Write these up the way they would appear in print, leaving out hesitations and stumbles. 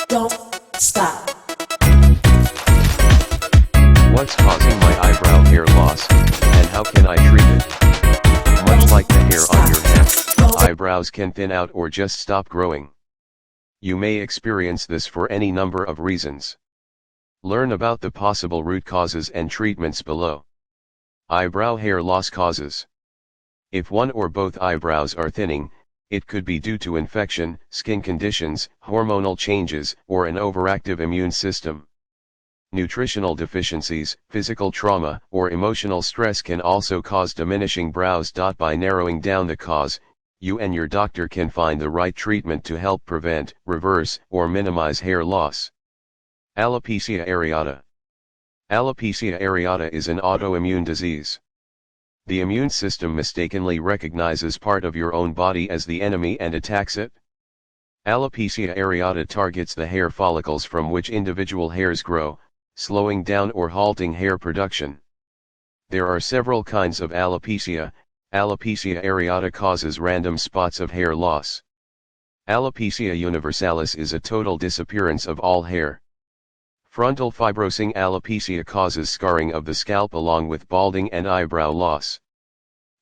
Don't stop. What's causing my eyebrow hair loss, and how can I treat it? Much like the hair on your head, eyebrows can thin out or just stop growing. You may experience this for any number of reasons. Learn about the possible root causes and treatments below. Eyebrow hair loss causes. If one or both eyebrows are thinning, it could be due to infection, skin conditions, hormonal changes, or an overactive immune system. Nutritional deficiencies, physical trauma, or emotional stress can also cause diminishing brows. By narrowing down the cause, you and your doctor can find the right treatment to help prevent, reverse, or minimize hair loss. Alopecia areata. Alopecia areata is an autoimmune disease. The immune system mistakenly recognizes part of your own body as the enemy and attacks it. Alopecia areata targets the hair follicles from which individual hairs grow, slowing down or halting hair production. There are several kinds of alopecia. Alopecia areata causes random spots of hair loss. Alopecia universalis is a total disappearance of all hair. Frontal fibrosing alopecia causes scarring of the scalp along with balding and eyebrow loss.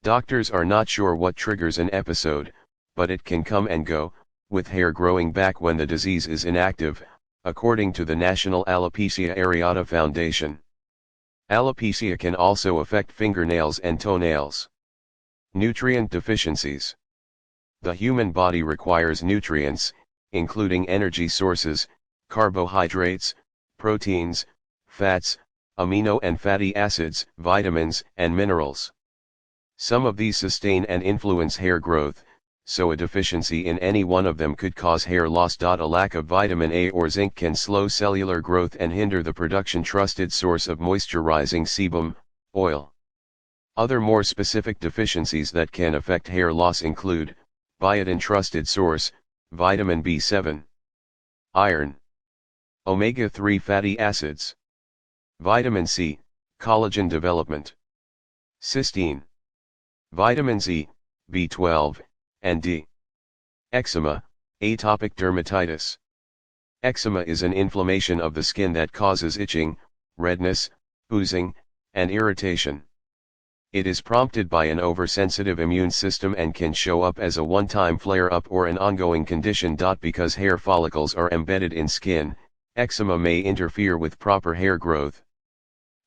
Doctors are not sure what triggers an episode, but it can come and go, with hair growing back when the disease is inactive, according to the National Alopecia Areata Foundation. Alopecia can also affect fingernails and toenails. Nutrient deficiencies. The human body requires nutrients, including energy sources, carbohydrates, proteins, fats, amino and fatty acids, vitamins, and minerals. Some of these sustain and influence hair growth, so a deficiency in any one of them could cause hair loss. A lack of vitamin A or zinc can slow cellular growth and hinder the production. Trusted source of moisturizing sebum, oil. Other more specific deficiencies that can affect hair loss include, biotin. Trusted source, vitamin B7, iron, omega-3 fatty acids, vitamin C, collagen development, cysteine, vitamins E, B12, and D. Eczema, atopic dermatitis. Eczema is an inflammation of the skin that causes itching, redness, oozing, and irritation. It is prompted by an oversensitive immune system and can show up as a one-time flare-up or an ongoing condition. Because hair follicles are embedded in skin, eczema may interfere with proper hair growth.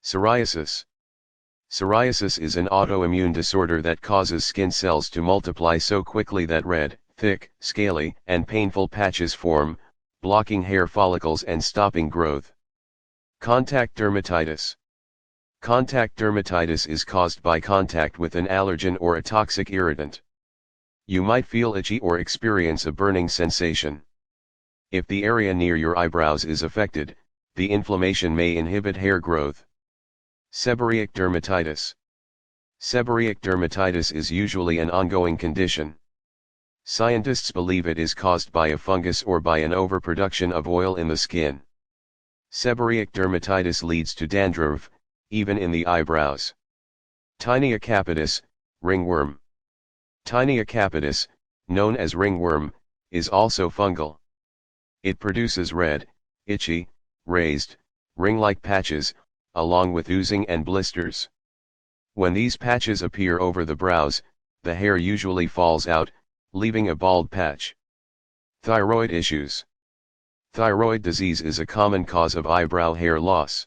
Psoriasis. Psoriasis is an autoimmune disorder that causes skin cells to multiply so quickly that red, thick, scaly, and painful patches form, blocking hair follicles and stopping growth. Contact dermatitis. Contact dermatitis is caused by contact with an allergen or a toxic irritant. You might feel itchy or experience a burning sensation. If the area near your eyebrows is affected, the inflammation may inhibit hair growth. Seborrheic dermatitis. Seborrheic dermatitis is usually an ongoing condition. Scientists believe it is caused by a fungus or by an overproduction of oil in the skin. Seborrheic dermatitis leads to dandruff, even in the eyebrows. Tinea capitis, ringworm. Tinea capitis, known as ringworm, is also fungal. It produces red, itchy, raised, ring-like patches, along with oozing and blisters. When these patches appear over the brows, the hair usually falls out, leaving a bald patch. Thyroid issues. Thyroid disease is a common cause of eyebrow hair loss.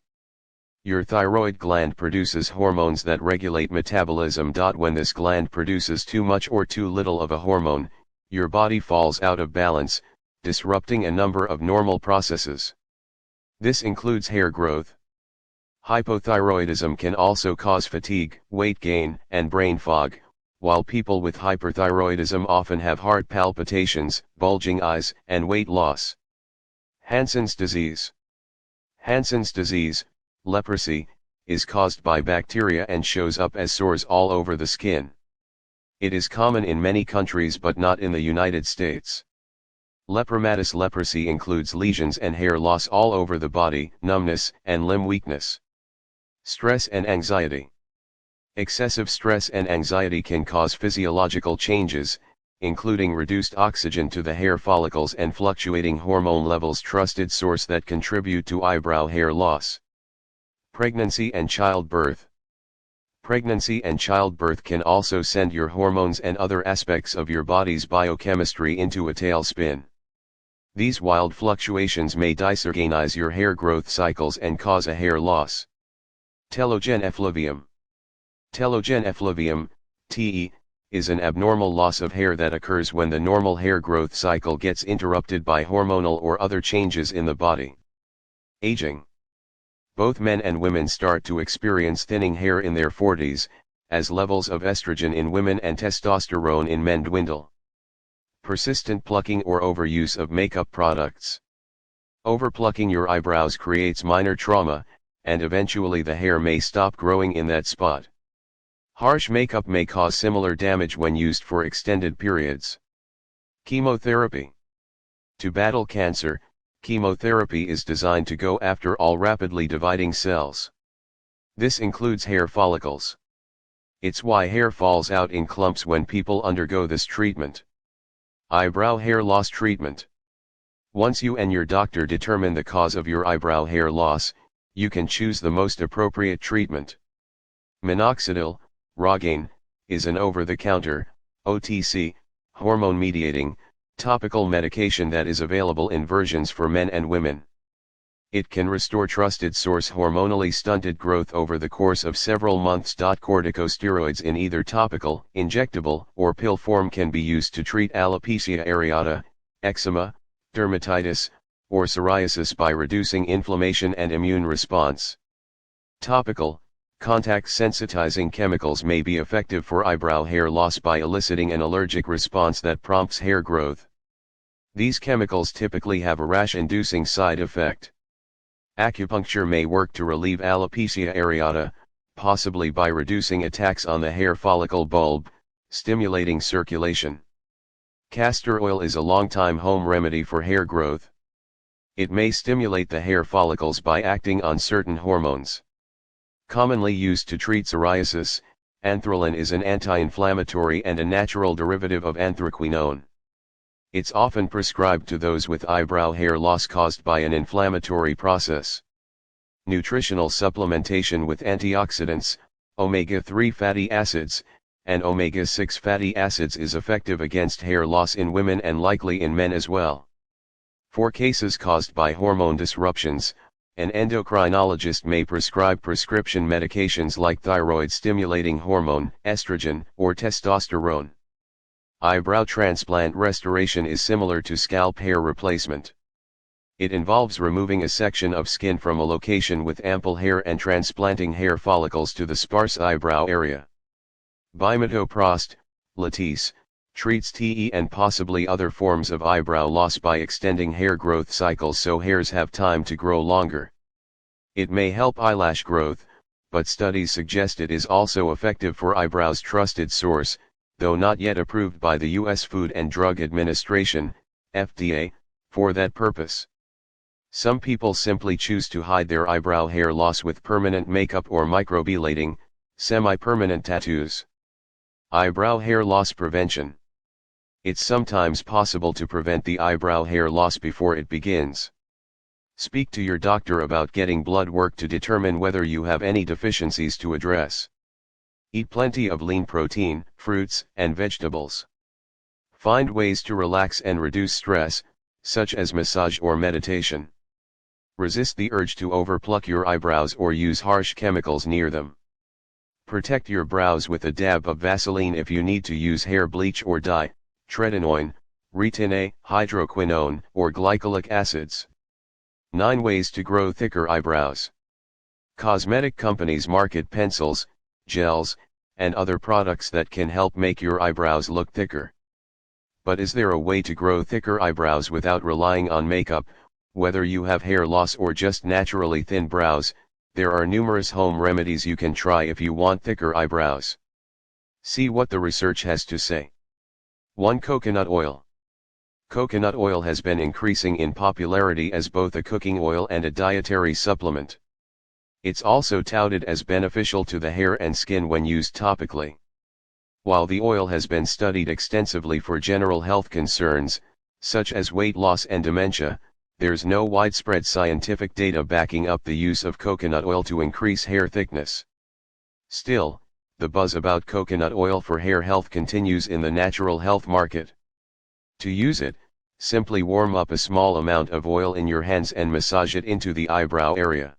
Your thyroid gland produces hormones that regulate metabolism. When this gland produces too much or too little of a hormone, your body falls out of balance, disrupting a number of normal processes. This includes hair growth. Hypothyroidism can also cause fatigue, weight gain, and brain fog, while people with hyperthyroidism often have heart palpitations, bulging eyes, and weight loss. Hansen's disease. Hansen's disease, leprosy, is caused by bacteria and shows up as sores all over the skin. It is common in many countries but not in the United States. Lepromatous leprosy includes lesions and hair loss all over the body, numbness, and limb weakness. Stress and anxiety. Excessive stress and anxiety can cause physiological changes, including reduced oxygen to the hair follicles and fluctuating hormone levels. Trusted source that contribute to eyebrow hair loss. Pregnancy and childbirth. Pregnancy and childbirth can also send your hormones and other aspects of your body's biochemistry into a tailspin. These wild fluctuations may disorganize your hair growth cycles and cause a hair loss. Telogen effluvium. Telogen effluvium, TE, is an abnormal loss of hair that occurs when the normal hair growth cycle gets interrupted by hormonal or other changes in the body. Aging. Both men and women start to experience thinning hair in their 40s, as levels of estrogen in women and testosterone in men dwindle. Persistent plucking or overuse of makeup products. Overplucking your eyebrows creates minor trauma, and eventually the hair may stop growing in that spot. Harsh makeup may cause similar damage when used for extended periods. Chemotherapy. To battle cancer, chemotherapy is designed to go after all rapidly dividing cells. This includes hair follicles. It's why hair falls out in clumps when people undergo this treatment. Eyebrow hair loss treatment. Once you and your doctor determine the cause of your eyebrow hair loss, you can choose the most appropriate treatment. Minoxidil, Rogaine, is an over-the-counter, OTC, hormone-mediating, topical medication that is available in versions for men and women. It can restore trusted source hormonally stunted growth over the course of several months. Corticosteroids in either topical, injectable, or pill form can be used to treat alopecia areata, eczema, dermatitis, or psoriasis by reducing inflammation and immune response. Topical, contact sensitizing chemicals may be effective for eyebrow hair loss by eliciting an allergic response that prompts hair growth. These chemicals typically have a rash-inducing side effect. Acupuncture may work to relieve alopecia areata, possibly by reducing attacks on the hair follicle bulb, stimulating circulation. Castor oil is a long-time home remedy for hair growth. It may stimulate the hair follicles by acting on certain hormones. Commonly used to treat psoriasis, anthralin is an anti-inflammatory and a natural derivative of anthraquinone. It's often prescribed to those with eyebrow hair loss caused by an inflammatory process. Nutritional supplementation with antioxidants, omega-3 fatty acids, and omega-6 fatty acids is effective against hair loss in women and likely in men as well. For cases caused by hormone disruptions, an endocrinologist may prescribe prescription medications like thyroid-stimulating hormone, estrogen, or testosterone. Eyebrow transplant restoration is similar to scalp hair replacement. It involves removing a section of skin from a location with ample hair and transplanting hair follicles to the sparse eyebrow area. Bimetoprost, Latisse, treats TE and possibly other forms of eyebrow loss by extending hair growth cycles so hairs have time to grow longer. It may help eyelash growth, but studies suggest it is also effective for eyebrows. Trusted source, though not yet approved by the U.S. Food and Drug Administration, FDA, for that purpose. Some people simply choose to hide their eyebrow hair loss with permanent makeup or microblading, semi-permanent tattoos. Eyebrow hair loss prevention. It's sometimes possible to prevent the eyebrow hair loss before it begins. Speak to your doctor about getting blood work to determine whether you have any deficiencies to address. Eat plenty of lean protein, fruits, and vegetables. Find ways to relax and reduce stress, such as massage or meditation. Resist the urge to overpluck your eyebrows or use harsh chemicals near them. Protect your brows with a dab of Vaseline if you need to use hair bleach or dye, tretinoin, retin-A, hydroquinone, or glycolic acids. 9 ways to grow thicker eyebrows. Cosmetic companies market pencils, gels, and other products that can help make your eyebrows look thicker. But is there a way to grow thicker eyebrows without relying on makeup? Whether you have hair loss or just naturally thin brows, there are numerous home remedies you can try if you want thicker eyebrows. See what the research has to say. 1. Coconut oil. Coconut oil has been increasing in popularity as both a cooking oil and a dietary supplement. It's also touted as beneficial to the hair and skin when used topically. While the oil has been studied extensively for general health concerns, such as weight loss and dementia, there's no widespread scientific data backing up the use of coconut oil to increase hair thickness. Still, the buzz about coconut oil for hair health continues in the natural health market. To use it, simply warm up a small amount of oil in your hands and massage it into the eyebrow area.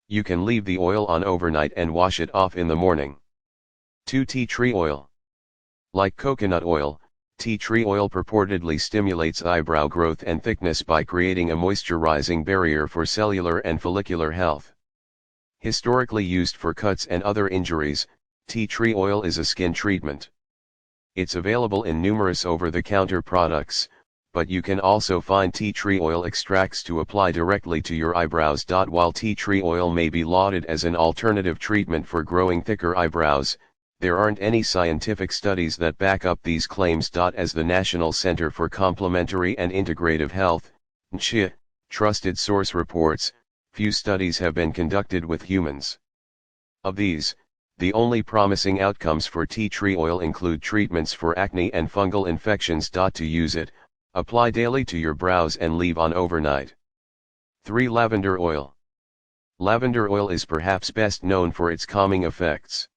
You can leave the oil on overnight and wash it off in the morning. 2. Tea tree oil. Like coconut oil, tea tree oil purportedly stimulates eyebrow growth and thickness by creating a moisturizing barrier for cellular and follicular health. Historically used for cuts and other injuries, tea tree oil is a skin treatment. It's available in numerous over-the-counter products, but you can also find tea tree oil extracts to apply directly to your eyebrows. While tea tree oil may be lauded as an alternative treatment for growing thicker eyebrows, there aren't any scientific studies that back up these claims. As the National Center for Complementary and Integrative Health, NCI, trusted source reports, few studies have been conducted with humans. Of these, the only promising outcomes for tea tree oil include treatments for acne and fungal infections. To use it, apply daily to your brows and leave on overnight. 3. Lavender oil. Lavender oil is perhaps best known for its calming effects.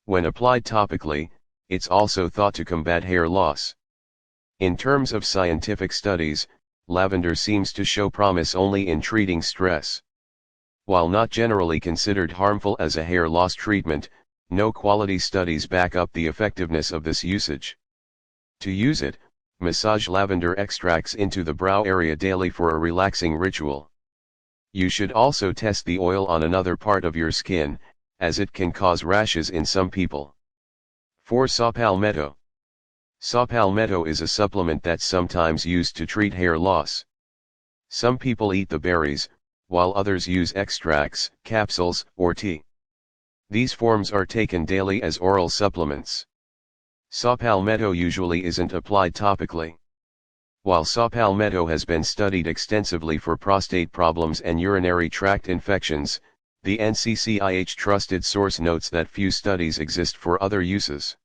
When applied topically, it's also thought to combat hair loss. In terms of scientific studies, lavender seems to show promise only in treating stress. While not generally considered harmful as a hair loss treatment, no quality studies back up the effectiveness of this usage. To use it, massage lavender extracts into the brow area daily for a relaxing ritual. You should also test the oil on another part of your skin, as it can cause rashes in some people. 4. Saw palmetto. Saw palmetto is a supplement that's sometimes used to treat hair loss. Some people eat the berries, while others use extracts, capsules, or tea. These forms are taken daily as oral supplements. Saw palmetto usually isn't applied topically. While saw palmetto has been studied extensively for prostate problems and urinary tract infections, the NCCIH trusted source notes that few studies exist for other uses.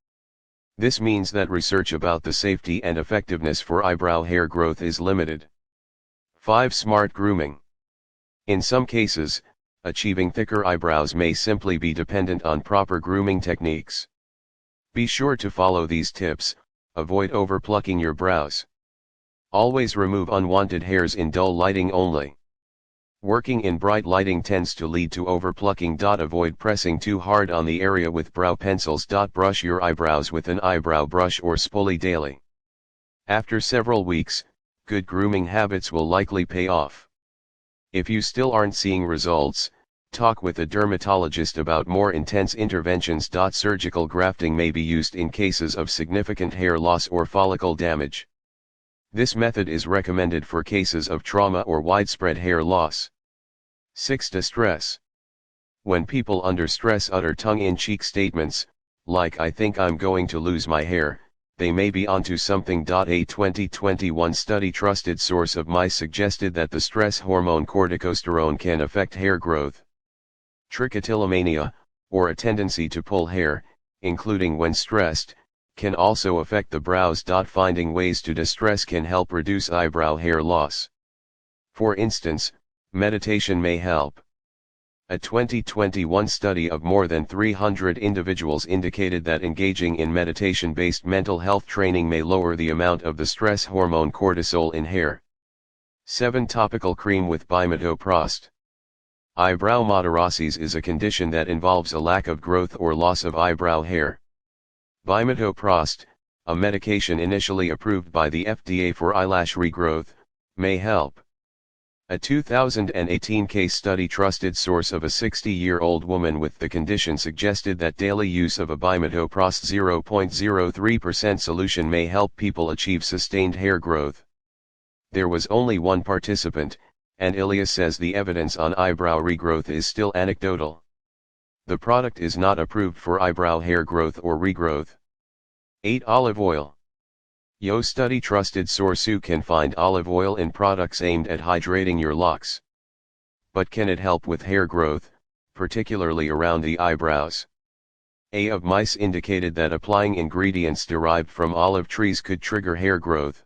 This means that research about the safety and effectiveness for eyebrow hair growth is limited. 5. Smart grooming. In some cases, achieving thicker eyebrows may simply be dependent on proper grooming techniques. Be sure to follow these tips. Avoid overplucking your brows. Always remove unwanted hairs in dull lighting only. Working in bright lighting tends to lead to overplucking. Avoid pressing too hard on the area with brow pencils. Brush your eyebrows with an eyebrow brush or spoolie daily. After several weeks, good grooming habits will likely pay off. If you still aren't seeing results, talk with a dermatologist about more intense interventions. Surgical grafting may be used in cases of significant hair loss or follicle damage. This method is recommended for cases of trauma or widespread hair loss. 6. Distress. When people under stress utter tongue-in-cheek statements, like "I think I'm going to lose my hair," they may be onto something. A 2021 study trusted source of mice suggested that the stress hormone corticosterone can affect hair growth. Trichotillomania, or a tendency to pull hair, including when stressed, can also affect the brows. Finding ways to distress can help reduce eyebrow hair loss. For instance, meditation may help. A 2021 study of more than 300 individuals indicated that engaging in meditation-based mental health training may lower the amount of the stress hormone cortisol in hair. 7. Topical cream with bimetoprost. Eyebrow matosis is a condition that involves a lack of growth or loss of eyebrow hair. Bimetoprost, a medication initially approved by the FDA for eyelash regrowth, may help. A 2018 case study trusted source of a 60-year-old woman with the condition suggested that daily use of a bimetoprost 0.03% solution may help people achieve sustained hair growth. There was only one participant, and Ilya says the evidence on eyebrow regrowth is still anecdotal. The product is not approved for eyebrow hair growth or regrowth. 8. Olive oil. Yo study trusted source. You can find olive oil in products aimed at hydrating your locks. But can it help with hair growth, particularly around the eyebrows? A of mice indicated that applying ingredients derived from olive trees could trigger hair growth.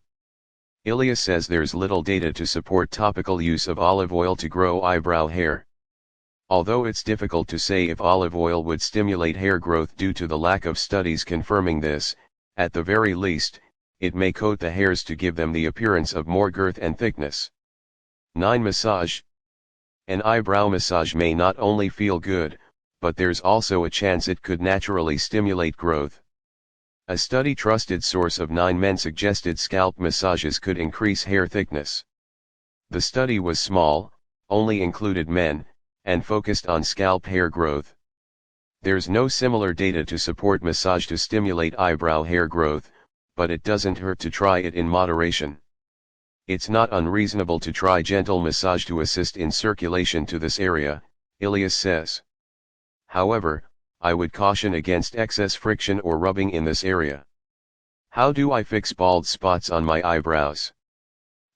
Ilya says there's little data to support topical use of olive oil to grow eyebrow hair. Although it's difficult to say if olive oil would stimulate hair growth due to the lack of studies confirming this, at the very least, it may coat the hairs to give them the appearance of more girth and thickness. 9. Massage. An eyebrow massage may not only feel good, but there's also a chance it could naturally stimulate growth. A study trusted source of 9 men suggested scalp massages could increase hair thickness. The study was small, only included men, and focused on scalp hair growth. There's no similar data to support massage to stimulate eyebrow hair growth, but it doesn't hurt to try it in moderation. It's not unreasonable to try gentle massage to assist in circulation to this area, Ilias says. However, I would caution against excess friction or rubbing in this area. How do I fix bald spots on my eyebrows?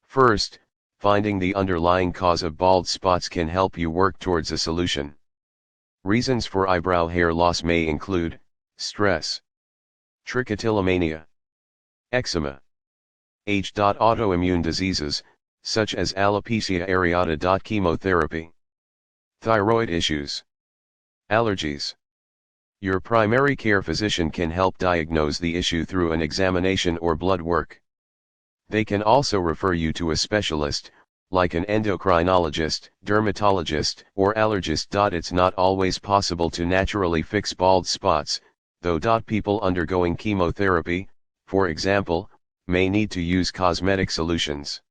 First, finding the underlying cause of bald spots can help you work towards a solution. Reasons for eyebrow hair loss may include stress, trichotillomania, eczema, age. Autoimmune diseases, such as alopecia areata. Chemotherapy, thyroid issues, allergies. Your primary care physician can help diagnose the issue through an examination or blood work. They can also refer you to a specialist, like an endocrinologist, dermatologist, or allergist. It's not always possible to naturally fix bald spots, though. People undergoing chemotherapy, for example, may need to use cosmetic solutions.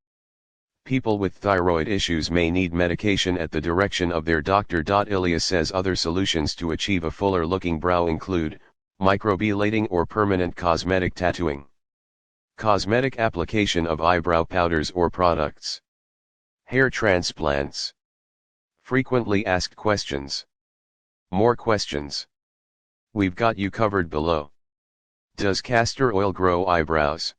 People with thyroid issues may need medication at the direction of their doctor. Ilias says other solutions to achieve a fuller looking brow include microbeading or permanent cosmetic tattooing, cosmetic application of eyebrow powders or products, hair transplants. Frequently asked questions. More questions? We've got you covered below. Does castor oil grow eyebrows?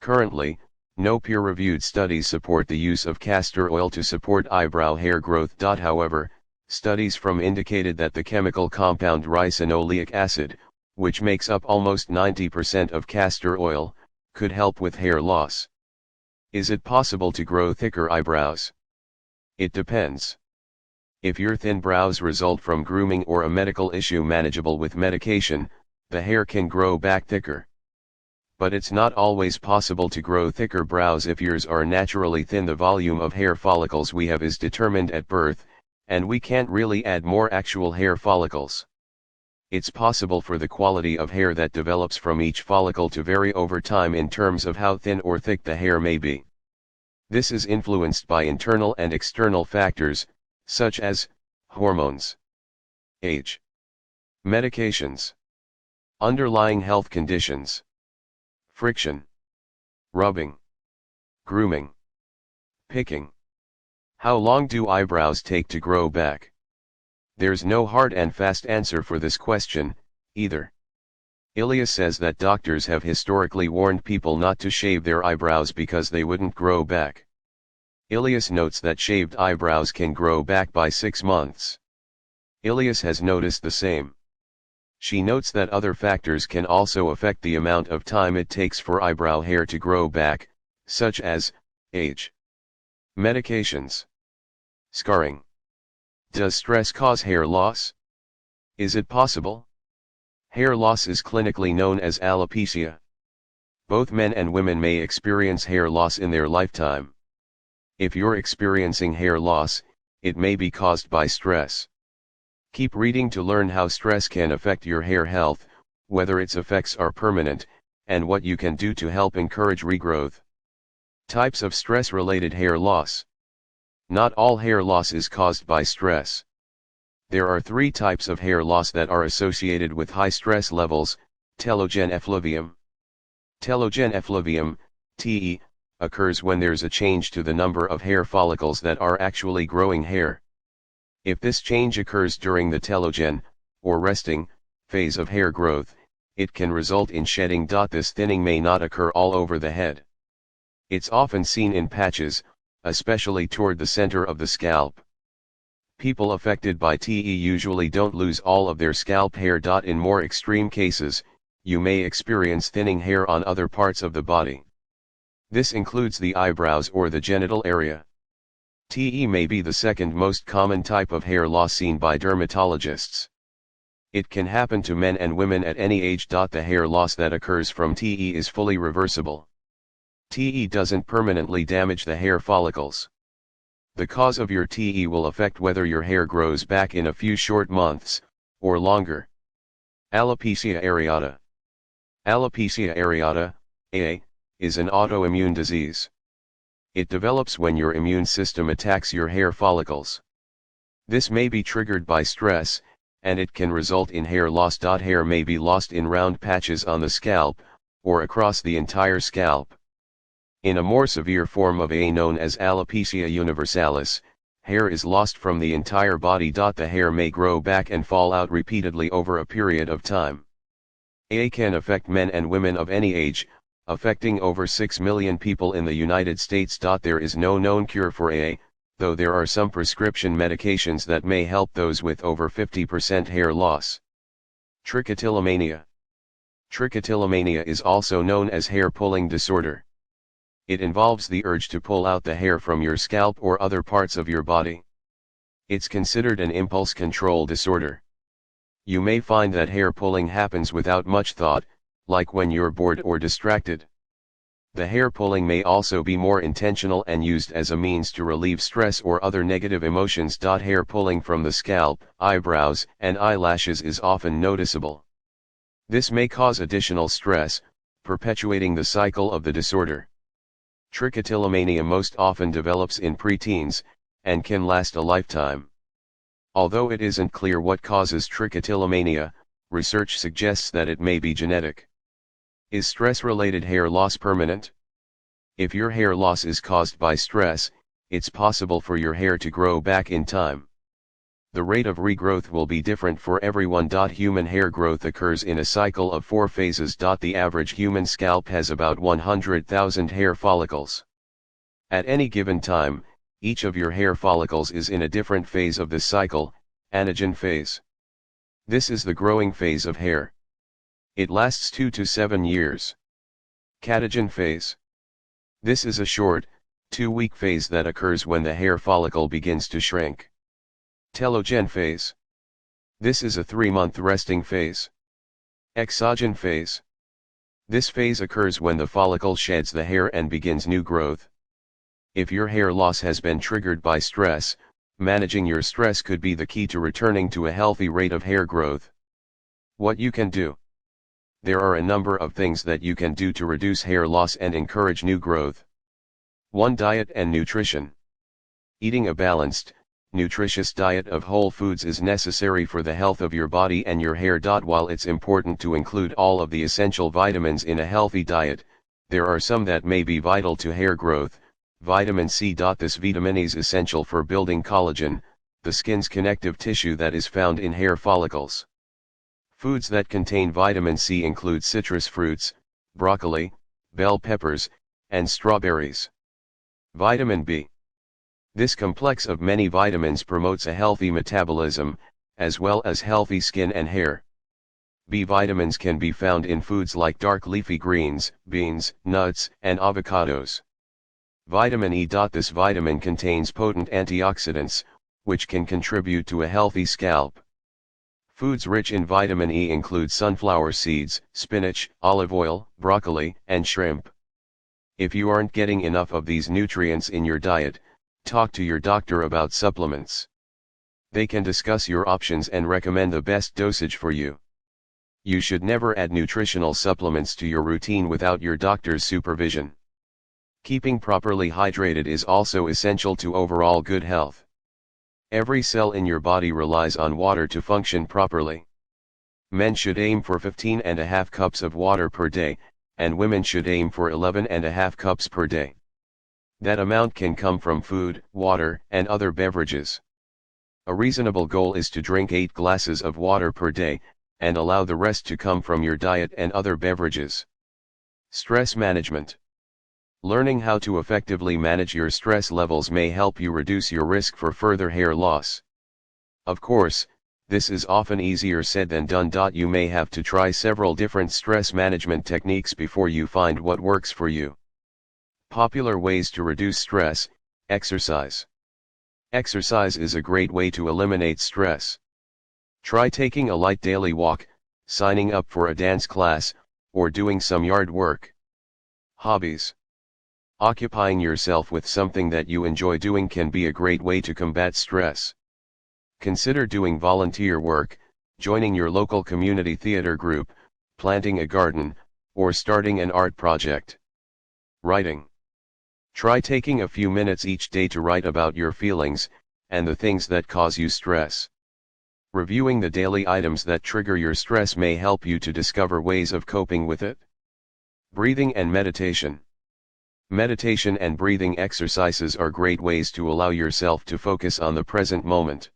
Currently, no peer-reviewed studies support the use of castor oil to support eyebrow hair growth. However, studies from indicated that the chemical compound ricinoleic acid, which makes up almost 90% of castor oil, could help with hair loss. Is it possible to grow thicker eyebrows? It depends. If your thin brows result from grooming or a medical issue manageable with medication, the hair can grow back thicker. But it's not always possible to grow thicker brows if yours are naturally thin. The volume of hair follicles we have is determined at birth, and we can't really add more actual hair follicles. It's possible for the quality of hair that develops from each follicle to vary over time in terms of how thin or thick the hair may be. This is influenced by internal and external factors, such as hormones, age, medications, underlying health conditions, friction, rubbing, grooming, picking. How long do eyebrows take to grow back? There's no hard and fast answer for this question, either. Ilias says that doctors have historically warned people not to shave their eyebrows because they wouldn't grow back. Ilias notes that shaved eyebrows can grow back by 6 months. Ilias has noticed the same. She notes that other factors can also affect the amount of time it takes for eyebrow hair to grow back, such as age, medications, scarring. Does stress cause hair loss? Is it possible? Hair loss is clinically known as alopecia. Both men and women may experience hair loss in their lifetime. If you're experiencing hair loss, it may be caused by stress. Keep reading to learn how stress can affect your hair health, whether its effects are permanent, and what you can do to help encourage regrowth. Types of stress-related hair loss. Not all hair loss is caused by stress. There are 3 types of hair loss that are associated with high stress levels: telogen effluvium. Telogen effluvium, TE, occurs when there's a change to the number of hair follicles that are actually growing hair. If this change occurs during the telogen, or resting, phase of hair growth, it can result in shedding. This thinning may not occur all over the head. It's often seen in patches, especially toward the center of the scalp. People affected by TE usually don't lose all of their scalp hair. In more extreme cases, you may experience thinning hair on other parts of the body. This includes the eyebrows or the genital area. TE may be the second most common type of hair loss seen by dermatologists. It can happen to men and women at any age. The hair loss that occurs from TE is fully reversible. TE doesn't permanently damage the hair follicles. The cause of your TE will affect whether your hair grows back in a few short months, or longer. Alopecia areata. Alopecia areata, AA, is an autoimmune disease. It develops when your immune system attacks your hair follicles. This may be triggered by stress, and it can result in hair loss. Hair may be lost in round patches on the scalp, or across the entire scalp. In a more severe form of AA known as alopecia universalis, hair is lost from the entire body. The hair may grow back and fall out repeatedly over a period of time. AA can affect men and women of any age, affecting over 6 million people in the United States. There is no known cure for AA, though there are some prescription medications that may help those with over 50% hair loss. Trichotillomania. Trichotillomania is also known as hair pulling disorder. It involves the urge to pull out the hair from your scalp or other parts of your body. It's considered an impulse control disorder. You may find that hair pulling happens without much thought, like when you're bored or distracted. The hair pulling may also be more intentional and used as a means to relieve stress or other negative emotions. Hair pulling from the scalp, eyebrows, and eyelashes is often noticeable. This may cause additional stress, perpetuating the cycle of the disorder. Trichotillomania most often develops in preteens, and can last a lifetime. Although it isn't clear what causes trichotillomania, research suggests that it may be genetic. Is stress-related hair loss permanent? If your hair loss is caused by stress, it's possible for your hair to grow back in time. The rate of regrowth will be different for everyone. Human hair growth occurs in a cycle of 4 phases. The average human scalp has about 100,000 hair follicles. At any given time, each of your hair follicles is in a different phase of this cycle, anagen phase. This is the growing phase of hair. It lasts 2 to 7 years. Catagen phase. This is a short, 2-week phase that occurs when the hair follicle begins to shrink. Telogen phase. This is a 3-month resting phase. Exogen phase. This phase occurs when the follicle sheds the hair and begins new growth. If your hair loss has been triggered by stress, managing your stress could be the key to returning to a healthy rate of hair growth. What you can do. There are a number of things that you can do to reduce hair loss and encourage new growth. 1. Diet and nutrition. Eating a balanced, nutritious diet of whole foods is necessary for the health of your body and your hair. While it's important to include all of the essential vitamins in a healthy diet, there are some that may be vital to hair growth. Vitamin C. This vitamin is essential for building collagen, the skin's connective tissue that is found in hair follicles. Foods that contain vitamin C include citrus fruits, broccoli, bell peppers, and strawberries. Vitamin B. This complex of many vitamins promotes a healthy metabolism, as well as healthy skin and hair. B vitamins can be found in foods like dark leafy greens, beans, nuts, and avocados. Vitamin E. This vitamin contains potent antioxidants, which can contribute to a healthy scalp. Foods rich in vitamin E include sunflower seeds, spinach, olive oil, broccoli, and shrimp. If you aren't getting enough of these nutrients in your diet, talk to your doctor about supplements. They can discuss your options and recommend the best dosage for you. You should never add nutritional supplements to your routine without your doctor's supervision. Keeping properly hydrated is also essential to overall good health. Every cell in your body relies on water to function properly. Men should aim for 15.5 cups of water per day, and women should aim for 11.5 cups per day. That amount can come from food, water, and other beverages. A reasonable goal is to drink 8 glasses of water per day, and allow the rest to come from your diet and other beverages. Stress management. Learning how to effectively manage your stress levels may help you reduce your risk for further hair loss. Of course, this is often easier said than done. You may have to try several different stress management techniques before you find what works for you. Popular ways to reduce stress: exercise. Exercise is a great way to eliminate stress. Try taking a light daily walk, signing up for a dance class, or doing some yard work. Hobbies. Occupying yourself with something that you enjoy doing can be a great way to combat stress. Consider doing volunteer work, joining your local community theater group, planting a garden, or starting an art project. Writing. Try taking a few minutes each day to write about your feelings, and the things that cause you stress. Reviewing the daily items that trigger your stress may help you to discover ways of coping with it. Breathing and meditation. Meditation and breathing exercises are great ways to allow yourself to focus on the present moment.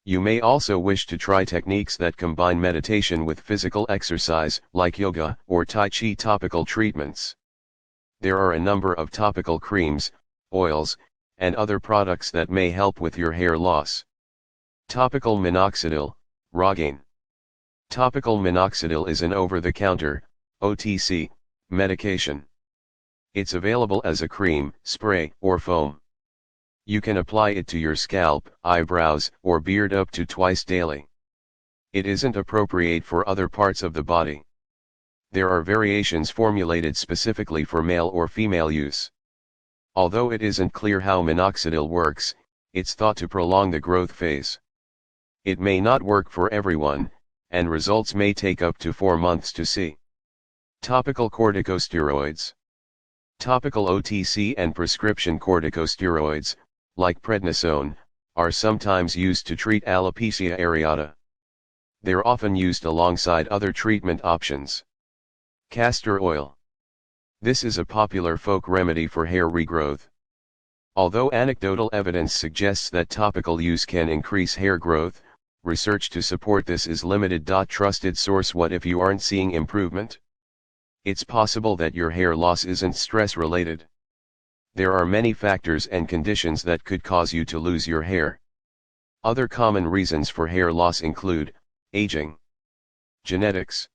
You may also wish to try techniques that combine meditation with physical exercise, like yoga or Tai Chi. Topical treatments. There are a number of topical creams, oils, and other products that may help with your hair loss. Topical minoxidil, Rogaine. Topical minoxidil is an over-the-counter, OTC, medication. It's available as a cream, spray, or foam. You can apply it to your scalp, eyebrows, or beard up to twice daily. It isn't appropriate for other parts of the body. There are variations formulated specifically for male or female use. Although it isn't clear how minoxidil works, it's thought to prolong the growth phase. It may not work for everyone, and results may take up to 4 months to see. Topical corticosteroids. Topical OTC and prescription corticosteroids, like prednisone, are sometimes used to treat alopecia areata. They're often used alongside other treatment options. Castor oil. This is a popular folk remedy for hair regrowth. Although anecdotal evidence suggests that topical use can increase hair growth, research to support this is limited. Trusted source. What if you aren't seeing improvement? It's possible that your hair loss isn't stress related. There are many factors and conditions that could cause you to lose your hair. Other common reasons for hair loss include aging, genetics,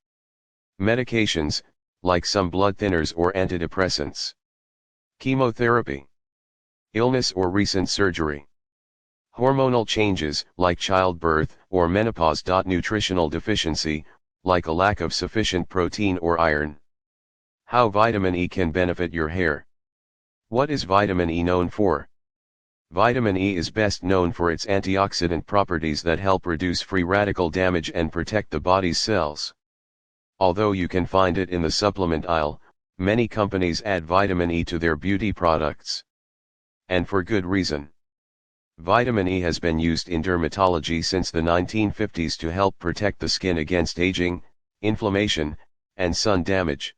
medications, like some blood thinners or antidepressants, chemotherapy, illness or recent surgery, hormonal changes, like childbirth or menopause. Nutritional deficiency, like a lack of sufficient protein or iron. How vitamin E can benefit your hair. What is vitamin E known for? Vitamin E is best known for its antioxidant properties that help reduce free radical damage and protect the body's cells. Although you can find it in the supplement aisle, many companies add vitamin E to their beauty products. And for good reason. Vitamin E has been used in dermatology since the 1950s to help protect the skin against aging, inflammation, and sun damage.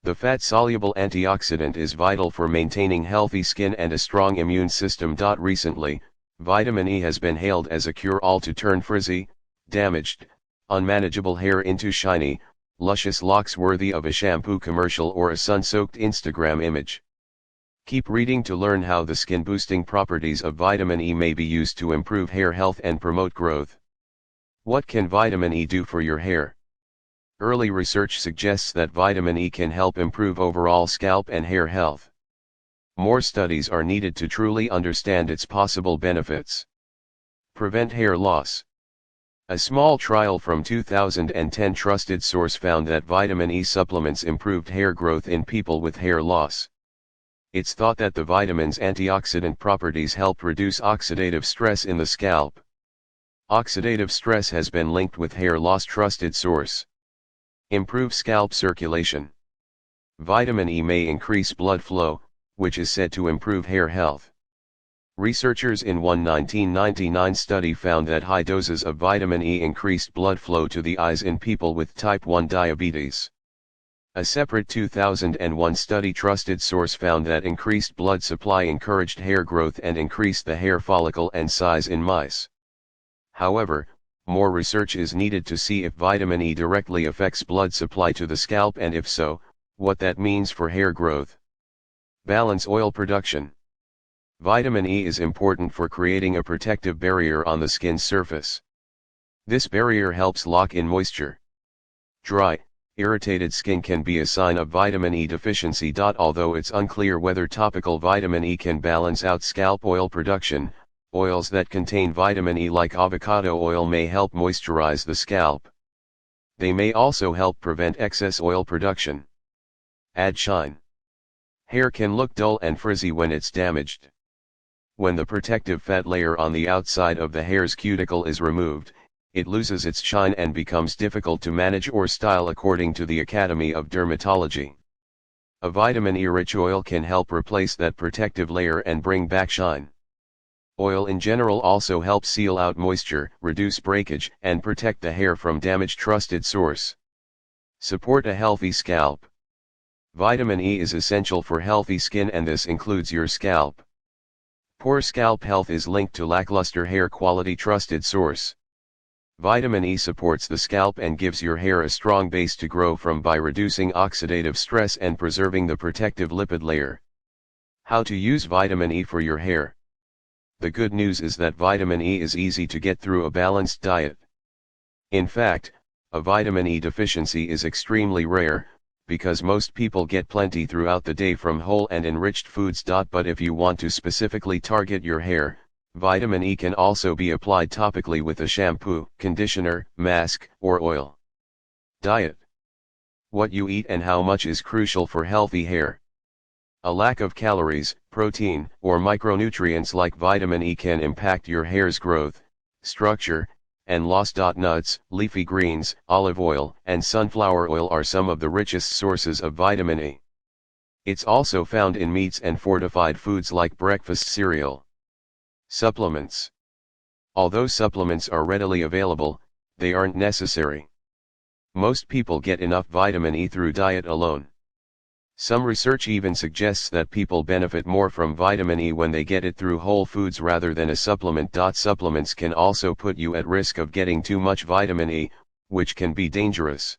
The fat-soluble antioxidant is vital for maintaining healthy skin and a strong immune system. Recently, vitamin E has been hailed as a cure-all to turn frizzy, damaged, unmanageable hair into shiny, luscious locks worthy of a shampoo commercial or a sun-soaked Instagram image. Keep reading to learn how the skin-boosting properties of vitamin E may be used to improve hair health and promote growth. What can vitamin E do for your hair? Early research suggests that vitamin E can help improve overall scalp and hair health. More studies are needed to truly understand its possible benefits. Prevent hair loss. A small trial from 2010 trusted source found that vitamin E supplements improved hair growth in people with hair loss. It's thought that the vitamin's antioxidant properties help reduce oxidative stress in the scalp. Oxidative stress has been linked with hair loss. Trusted source. Improve scalp circulation. Vitamin E may increase blood flow, which is said to improve hair health. Researchers in one 1999 study found that high doses of vitamin E increased blood flow to the eyes in people with type 1 diabetes. A separate 2001 study trusted source found that increased blood supply encouraged hair growth and increased the hair follicle and size in mice. However, more research is needed to see if vitamin E directly affects blood supply to the scalp, and if so, what that means for hair growth. Balance oil production. Vitamin E is important for creating a protective barrier on the skin's surface. This barrier helps lock in moisture. Dry, irritated skin can be a sign of vitamin E deficiency. Although it's unclear whether topical vitamin E can balance out scalp oil production, oils that contain vitamin E like avocado oil may help moisturize the scalp. They may also help prevent excess oil production. Add shine. Hair can look dull and frizzy when it's damaged. When the protective fat layer on the outside of the hair's cuticle is removed, it loses its shine and becomes difficult to manage or style, according to the Academy of Dermatology. A vitamin E-rich oil can help replace that protective layer and bring back shine. Oil in general also helps seal out moisture, reduce breakage, and protect the hair from damage. Trusted source. Support a healthy scalp. Vitamin E is essential for healthy skin, and this includes your scalp. Poor scalp health is linked to lackluster hair quality. Trusted source. Vitamin E supports the scalp and gives your hair a strong base to grow from by reducing oxidative stress and preserving the protective lipid layer. How to use vitamin E for your hair. The good news is that vitamin E is easy to get through a balanced diet. In fact, a vitamin E deficiency is extremely rare, because most people get plenty throughout the day from whole and enriched foods. But if you want to specifically target your hair, vitamin E can also be applied topically with a shampoo, conditioner, mask, or oil. Diet. What you eat and how much is crucial for healthy hair. A lack of calories, protein, or micronutrients like vitamin E can impact your hair's growth, structure, and loss. Nuts, leafy greens, olive oil, and sunflower oil are some of the richest sources of vitamin E. It's also found in meats and fortified foods like breakfast cereal. Supplements. Although supplements are readily available, they aren't necessary. Most people get enough vitamin E through diet alone. Some research even suggests that people benefit more from vitamin E when they get it through whole foods rather than a supplement. Supplements can also put you at risk of getting too much vitamin E, which can be dangerous.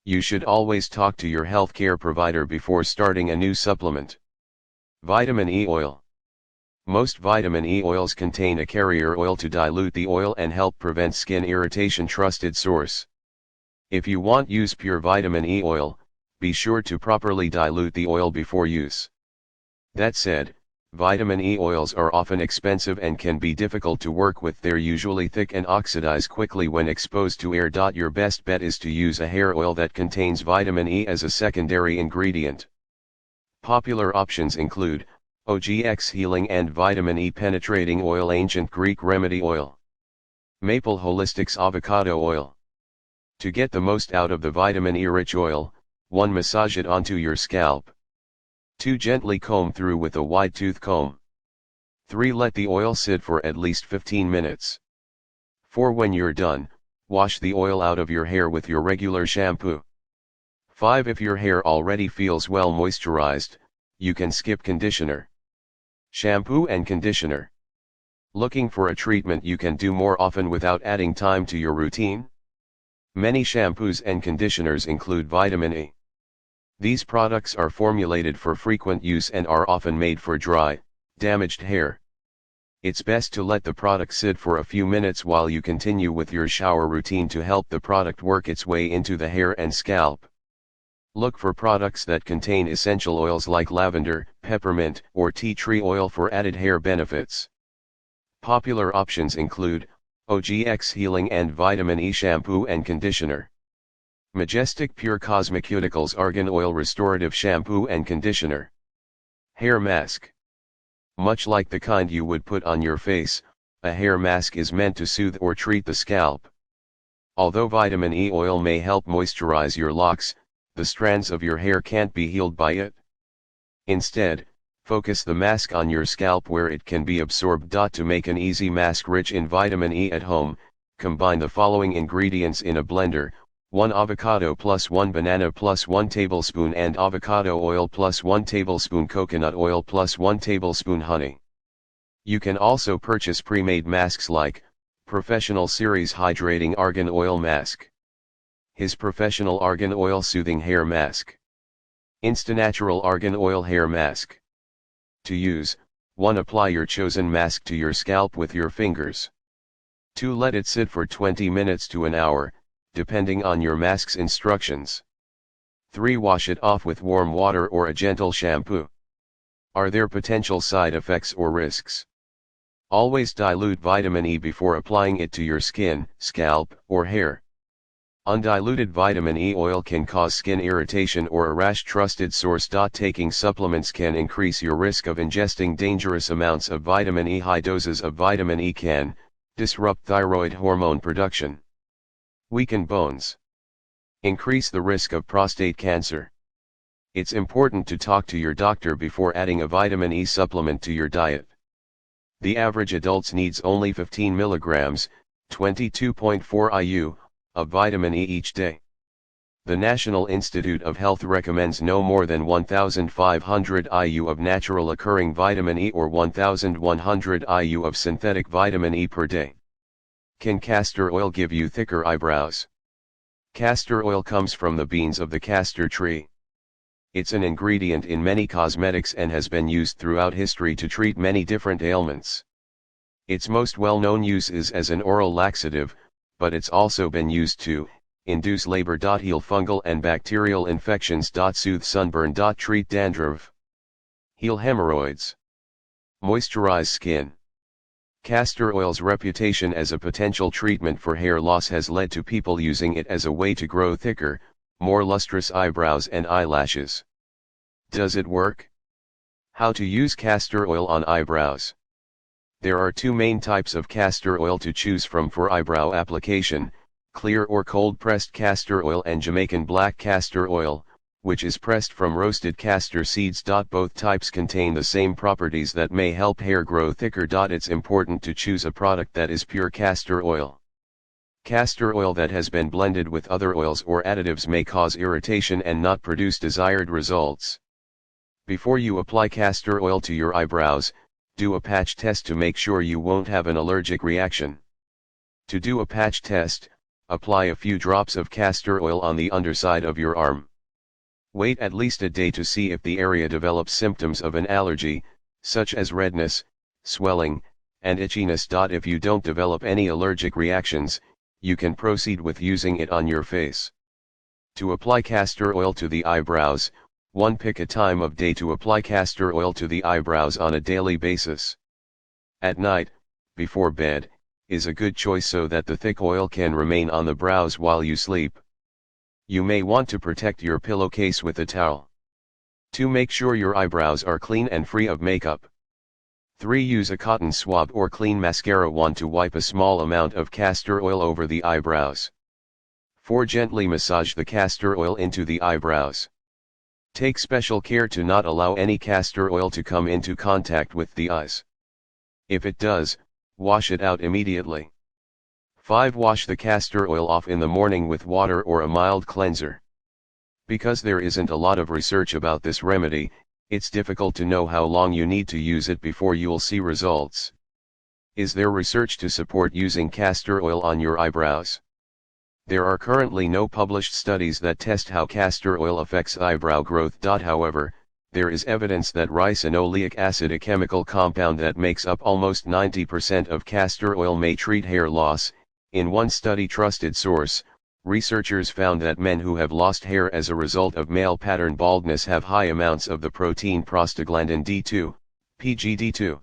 You should always talk to your healthcare provider before starting a new supplement. Vitamin E oil. Most vitamin E oils contain a carrier oil to dilute the oil and help prevent skin irritation. Trusted source. If you want use pure vitamin E oil, be sure to properly dilute the oil before use. That said, vitamin E oils are often expensive and can be difficult to work with. They're usually thick and oxidize quickly when exposed to air. Your best bet is to use a hair oil that contains vitamin E as a secondary ingredient. Popular options include OGX Healing and Vitamin E Penetrating Oil, Ancient Greek Remedy Oil, Maple Holistics Avocado Oil. To get the most out of the vitamin E-rich oil, 1. Massage it onto your scalp. 2. Gently comb through with a wide tooth comb. 3. Let the oil sit for at least 15 minutes. 4. When you're done, wash the oil out of your hair with your regular shampoo. 5. If your hair already feels well moisturized, you can skip conditioner. Shampoo and conditioner. Looking for a treatment you can do more often without adding time to your routine? Many shampoos and conditioners include vitamin E. These products are formulated for frequent use and are often made for dry, damaged hair. It's best to let the product sit for a few minutes while you continue with your shower routine to help the product work its way into the hair and scalp. Look for products that contain essential oils like lavender, peppermint, or tea tree oil for added hair benefits. Popular options include OGX Healing and Vitamin E Shampoo and Conditioner, Majestic Pure Cosmeceuticals Argan Oil Restorative Shampoo and Conditioner, Hair Mask. Much like the kind you would put on your face, a hair mask is meant to soothe or treat the scalp. Although vitamin E oil may help moisturize your locks, the strands of your hair can't be healed by it. Instead, focus the mask on your scalp where it can be absorbed. To make an easy mask rich in vitamin E at home, combine the following ingredients in a blender: 1 avocado plus 1 banana plus 1 tablespoon and avocado oil plus 1 tablespoon coconut oil plus 1 tablespoon honey. You can also purchase pre-made masks like Professional Series Hydrating Argan Oil Mask, His Professional Argan Oil Soothing Hair Mask, Instanatural Argan Oil Hair Mask. To use, 1. Apply your chosen mask to your scalp with your fingers. 2. Let it sit for 20 minutes to an hour, depending on your mask's instructions. 3. Wash it off with warm water or a gentle shampoo. Are there potential side effects or risks? Always dilute vitamin E before applying it to your skin, scalp, or hair. Undiluted vitamin E oil can cause skin irritation or a rash. Trusted source. Taking supplements can increase your risk of ingesting dangerous amounts of vitamin E. High doses of vitamin E can disrupt thyroid hormone production, weaken bones, increase the risk of prostate cancer. It's important to talk to your doctor before adding a vitamin E supplement to your diet. The average adult needs only 15 milligrams, 22.4 IU, of vitamin E each day. The National Institute of Health recommends no more than 1,500 IU of natural occurring vitamin E or 1,100 IU of synthetic vitamin E per day. Can castor oil give you thicker eyebrows? Castor oil comes from the beans of the castor tree. It's an ingredient in many cosmetics and has been used throughout history to treat many different ailments. Its most well-known use is as an oral laxative, but it's also been used to induce labor. Heal fungal and bacterial infections. Soothe sunburn. Treat dandruff. Heal hemorrhoids. Moisturize skin. Castor oil's reputation as a potential treatment for hair loss has led to people using it as a way to grow thicker, more lustrous eyebrows and eyelashes. Does it work? How to use castor oil on eyebrows. There are two main types of castor oil to choose from for eyebrow application: clear or cold pressed castor oil and Jamaican black castor oil, which is pressed from roasted castor seeds. Both types contain the same properties that may help hair grow thicker. It's important to choose a product that is pure castor oil. Castor oil that has been blended with other oils or additives may cause irritation and not produce desired results. Before you apply castor oil to your eyebrows, do a patch test to make sure you won't have an allergic reaction. To do a patch test, apply a few drops of castor oil on the underside of your arm. Wait at least a day to see if the area develops symptoms of an allergy, such as redness, swelling, and itchiness. If you don't develop any allergic reactions, you can proceed with using it on your face. To apply castor oil to the eyebrows, 1. Pick a time of day to apply castor oil to the eyebrows on a daily basis. At night, before bed, is a good choice so that the thick oil can remain on the brows while you sleep. You may want to protect your pillowcase with a towel. 2. Make sure your eyebrows are clean and free of makeup. 3. Use a cotton swab or clean mascara wand to wipe a small amount of castor oil over the eyebrows. 4. Gently massage the castor oil into the eyebrows. Take special care to not allow any castor oil to come into contact with the eyes. If it does, wash it out immediately. 5. Wash the castor oil off in the morning with water or a mild cleanser. Because there isn't a lot of research about this remedy, it's difficult to know how long you need to use it before you'll see results. Is there research to support using castor oil on your eyebrows? There are currently no published studies that test how castor oil affects eyebrow growth. However, there is evidence that ricinoleic acid, a chemical compound that makes up almost 90% of castor oil, may treat hair loss. In one study, trusted source, researchers found that men who have lost hair as a result of male pattern baldness have high amounts of the protein prostaglandin D2, PGD2.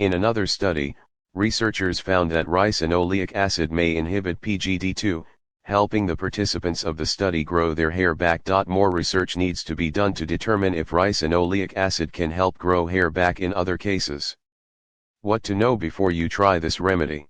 In another study, researchers found that ricinoleic acid may inhibit PGD2, helping the participants of the study grow their hair back. More research needs to be done to determine if ricinoleic acid can help grow hair back in other cases. What to know before you try this remedy?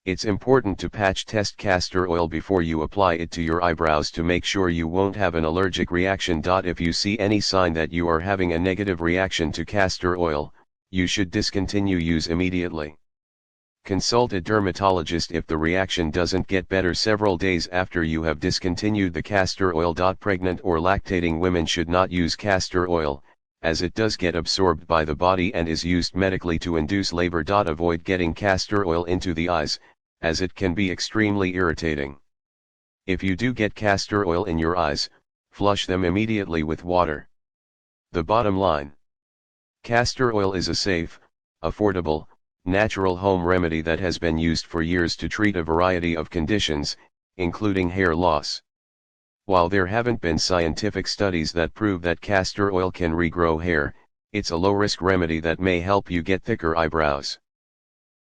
It's important to patch test castor oil before you apply it to your eyebrows to make sure you won't have an allergic reaction. If you see any sign that you are having a negative reaction to castor oil, you should discontinue use immediately. Consult a dermatologist if the reaction doesn't get better several days after you have discontinued the castor oil. Pregnant or lactating women should not use castor oil, as it does get absorbed by the body and is used medically to induce labor. Avoid getting castor oil into the eyes, as it can be extremely irritating. If you do get castor oil in your eyes, flush them immediately with water. The bottom line: Castor oil is a safe, affordable, natural home remedy that has been used for years to treat a variety of conditions, including hair loss. While there haven't been scientific studies that prove that castor oil can regrow hair, it's a low-risk remedy that may help you get thicker eyebrows.